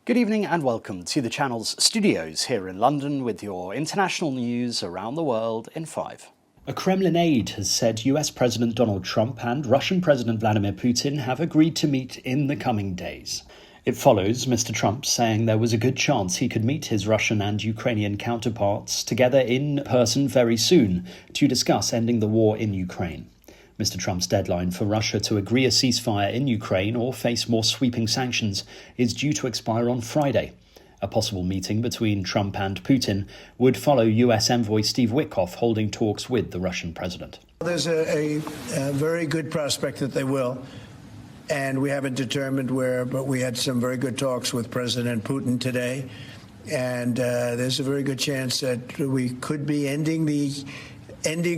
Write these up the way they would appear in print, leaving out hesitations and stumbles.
Good evening and welcome to the channel's studios here in London with your international news around the world in 5. A Kremlin aide has said US President Donald Trump and Russian President Vladimir Putin have agreed to meet in the coming days. It follows Mr. Trump saying there was a good chance he could meet his Russian and Ukrainian counterparts together in person very soon to discuss ending the war in Ukraine. Mr. Trump's deadline for Russia to agree a ceasefire in Ukraine or face more sweeping sanctions is due to expire on Friday. A possible meeting between Trump and Putin would follow US envoy Steve Witkoff holding talks with the Russian president. There's a very good prospect that they will, and we haven't determined where, but we had some very good talks with President Putin today, and there's a very good chance that we could be ending the end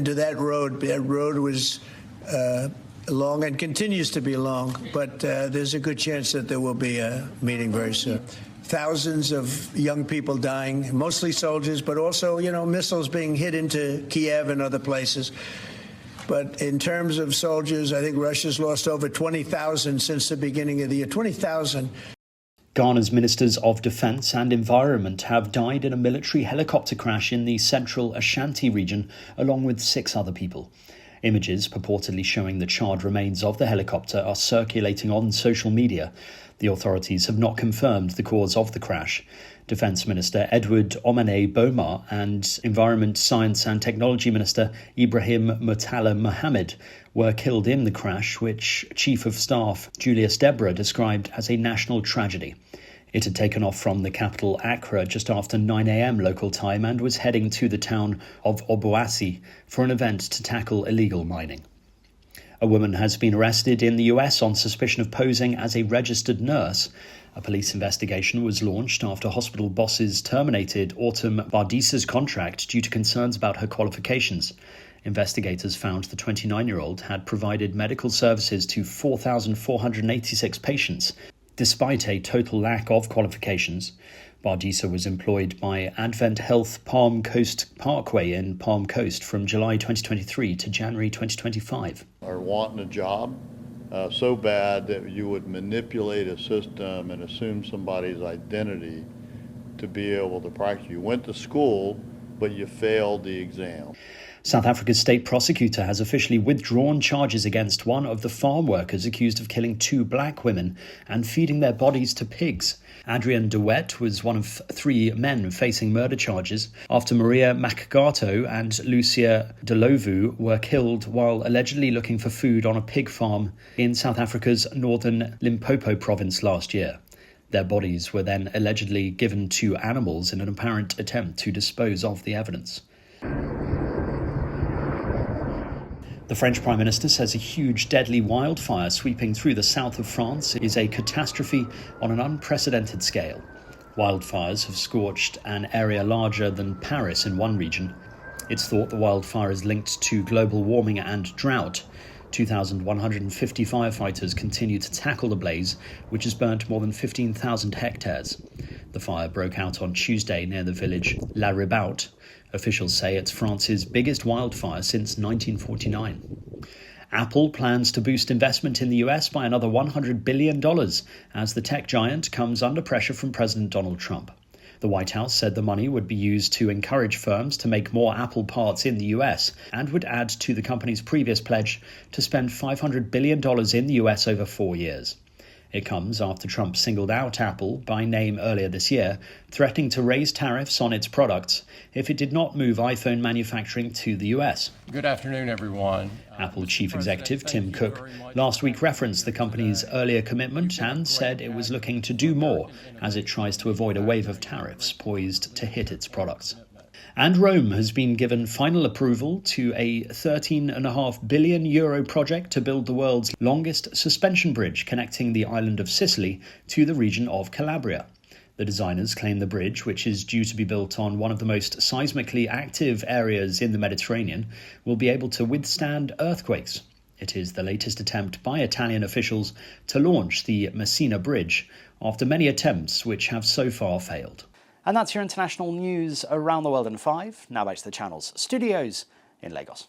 of that road. That road was long and continues to be long, but there's a good chance that there will be a meeting very soon. Thousands of young people dying, mostly soldiers, but also, missiles being hit into Kiev and other places. But in terms of soldiers, I think Russia's lost over 20,000 since the beginning of the year. 20,000. Ghana's ministers of defence and environment have died in a military helicopter crash in the central Ashanti region, along with 6 other people. Images purportedly showing the charred remains of the helicopter are circulating on social media. The authorities have not confirmed the cause of the crash. Defence Minister Edward Omane Boma and Environment, Science and Technology Minister Ibrahim Murtala Mohammed were killed in the crash, which Chief of Staff Julius Debra described as a national tragedy. It had taken off from the capital Accra just after 9 a.m. local time and was heading to the town of Obuasi for an event to tackle illegal mining. A woman has been arrested in the US on suspicion of posing as a registered nurse. A police investigation was launched after hospital bosses terminated Autumn Bardisa's contract due to concerns about her qualifications. Investigators found the 29-year-old had provided medical services to 4,486 patients, despite a total lack of qualifications. Bardisa was employed by Advent Health Palm Coast Parkway in Palm Coast from July 2023 to January 2025. Are wanting a job so bad that you would manipulate a system and assume somebody's identity to be able to practice. You went to school, but you failed the exam. South Africa's state prosecutor has officially withdrawn charges against one of the farm workers accused of killing 2 black women and feeding their bodies to pigs. Adrian de Wet was one of 3 men facing murder charges after Maria Makgato and Lucia Delovu were killed while allegedly looking for food on a pig farm in South Africa's northern Limpopo province last year. Their bodies were then allegedly given to animals in an apparent attempt to dispose of the evidence. The French Prime Minister says a huge, deadly wildfire sweeping through the south of France is a catastrophe on an unprecedented scale. Wildfires have scorched an area larger than Paris in one region. It's thought the wildfire is linked to global warming and drought. 2,150 firefighters continue to tackle the blaze, which has burnt more than 15,000 hectares. The fire broke out on Tuesday near the village La Ribaute. Officials say it's France's biggest wildfire since 1949. Apple plans to boost investment in the US by another $100 billion as the tech giant comes under pressure from President Donald Trump. The White House said the money would be used to encourage firms to make more Apple parts in the US and would add to the company's previous pledge to spend $500 billion in the US over 4 years. It comes after Trump singled out Apple by name earlier this year, threatening to raise tariffs on its products if it did not move iPhone manufacturing to the US. Good afternoon, everyone. Apple Chief Executive Tim Cook last week referenced the company's earlier commitment and said it was looking to do more as it tries to avoid a wave of tariffs poised to hit its products. And Rome has been given final approval to a €13.5 billion project to build the world's longest suspension bridge connecting the island of Sicily to the region of Calabria. The designers claim the bridge, which is due to be built on one of the most seismically active areas in the Mediterranean, will be able to withstand earthquakes. It is the latest attempt by Italian officials to launch the Messina Bridge after many attempts which have so far failed. And that's your international news around the world in 5. Now back to the channel's studios in Lagos.